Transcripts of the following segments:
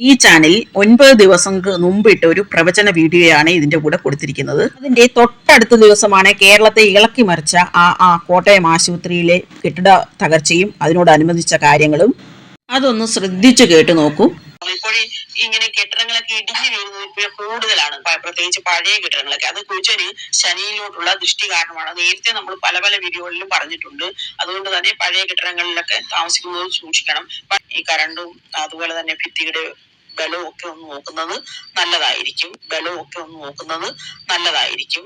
ഈ ചാനലിൽ 9 ദിവസങ്ങൾക്ക് മുമ്പിട്ട് ഒരു പ്രവചന വീഡിയോയാണ് ഇതിന്റെ കൂടെ കൊടുത്തിരിക്കുന്നത്. അതിന്റെ തൊട്ടടുത്ത ദിവസമാണ് കേരളത്തെ ഇളക്കി മറിച്ച കോട്ടയം ആശുപത്രിയിലെ കെട്ടിട തകർച്ചയും അതിനോടനുബന്ധിച്ച കാര്യങ്ങളും. അതൊന്ന് ശ്രദ്ധിച്ചു കേട്ടു നോക്കൂ. ഇപ്പോൾ ഇങ്ങനെ കെട്ടിടങ്ങളൊക്കെ ഇടിഞ്ഞു വീഴുന്നത് ഇപ്പോൾ കൂടുതലാണ്, പ്രത്യേകിച്ച് പഴയ കെട്ടിടങ്ങളൊക്കെ. അത് കുറിച്ചൊരു ശനിയിലോട്ടുള്ള ദൃഷ്ടി കാരണമാണ്. നേരത്തെ നമ്മൾ പല പല വീഡിയോകളിലും പറഞ്ഞിട്ടുണ്ട്. അതുകൊണ്ട് തന്നെ പഴയ കെട്ടിടങ്ങളിലൊക്കെ താമസിക്കുന്നത് സൂക്ഷിക്കണം. ഈ കറണ്ടും അതുപോലെ തന്നെ ഭിത്തിയുടെ ബലവും ഒക്കെ ഒന്ന് നോക്കുന്നത് നല്ലതായിരിക്കും.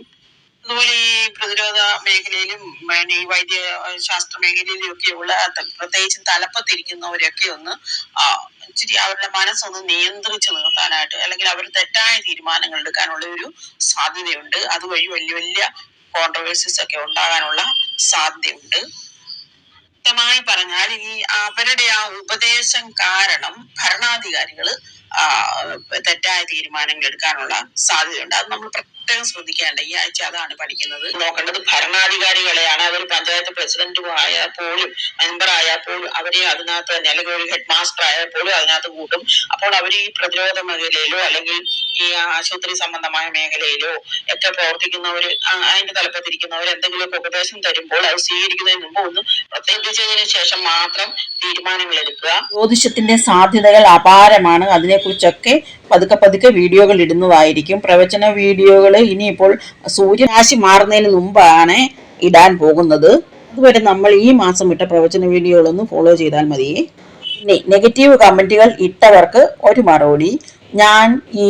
അതുപോലെ ഈ പ്രതിരോധ മേഖലയിലും ഈ വൈദ്യ ശാസ്ത്ര മേഖലയിലും ഒക്കെയുള്ള പ്രത്യേകിച്ചും തലപ്പത്തിരിക്കുന്നവരൊക്കെ ഒന്ന് ഇച്ചിരി അവരുടെ മനസ്സൊന്ന് നിയന്ത്രിച്ചു നിർത്താനായിട്ട്, അല്ലെങ്കിൽ അവർ തെറ്റായ തീരുമാനങ്ങൾ എടുക്കാനുള്ള ഒരു സാധ്യതയുണ്ട്. അതുവഴി വലിയ വലിയ കോൺട്രവേഴ്സീസ് ഒക്കെ ഉണ്ടാകാനുള്ള സാധ്യതയുണ്ട്. വ്യക്തമായി പറഞ്ഞാൽ ഈ അവരുടെ ഉപദേശം കാരണം ഭരണാധികാരികൾ തെറ്റായ തീരുമാനങ്ങൾ എടുക്കാനുള്ള സാധ്യതയുണ്ട്. അത് നമ്മൾ പ്രത്യേകം ശ്രദ്ധിക്കേണ്ട. ഈ ആഴ്ച അതാണ് പഠിക്കുന്നത്. നോക്കേണ്ടത് ഭരണാധികാരികളെയാണ്. അവർ പഞ്ചായത്ത് പ്രസിഡന്റ് ആയാൽ പോലും, മെമ്പർ ആയാൽ പോലും അവരെ അതിനകത്ത് തന്നെ, അല്ലെങ്കിൽ ഒരു ഹെഡ് മാസ്റ്റർ ആയാൽ പോലും അതിനകത്ത് കൂട്ടും. അപ്പോൾ അവർ ഈ പ്രതിരോധ മേഖലയിലോ അല്ലെങ്കിൽ ഈ ആശുപത്രി സംബന്ധമായ മേഖലയിലോ ഒക്കെ പ്രവർത്തിക്കുന്നവർ, അതിന്റെ തലപ്പത്തിരിക്കുന്നവർ എന്തെങ്കിലുമൊക്കെ ഉപദേശം തരുമ്പോൾ അത് സ്വീകരിക്കുന്നതിന് മുമ്പ് ഒന്ന് ശ്രദ്ധിച്ചതിന് ശേഷം മാത്രം തീരുമാനങ്ങൾ എടുക്കുക. ജ്യോതിഷത്തിന്റെ സാധ്യതകൾ അപാരമാണ്. അതിനെക്കുറിച്ചൊക്കെ പതുക്കെ വീഡിയോകൾ ഇടുന്നതായിരിക്കും. പ്രവചന വീഡിയോകൾ ഇനിയിപ്പോൾ സൂര്യരാശി മാറുന്നതിന് മുമ്പാണ് ഇടാൻ പോകുന്നത്. അതുവരെ നമ്മൾ ഈ മാസം ഇട്ട പ്രവചന വീഡിയോകളൊന്ന് ഫോളോ ചെയ്താൽ മതി. നെഗറ്റീവ് കമന്റുകൾ ഇട്ടവർക്ക് ഒരു മറുപടി. ഞാൻ ഈ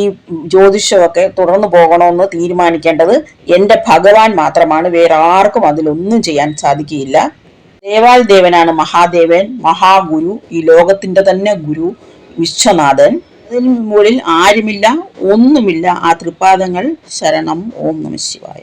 ജ്യോതിഷമൊക്കെ തുടർന്നു പോകണമെന്ന് തീരുമാനിക്കേണ്ടത് എൻ്റെ ഭഗവാൻ മാത്രമാണ്. വേറെ ആർക്കും അതിലൊന്നും ചെയ്യാൻ സാധിക്കുകയില്ല. ദേവാൽ ദേവനാണ് മഹാദേവൻ, മഹാഗുരു, ഈ ലോകത്തിന്റെ തന്നെ ഗുരു, വിശ്വനാഥൻ. അതിന് മുകളിൽ ആരുമില്ല, ഒന്നുമില്ല. ആ തൃപ്പാദങ്ങൾ ശരണം. ഓം നമഃ ശിവായ.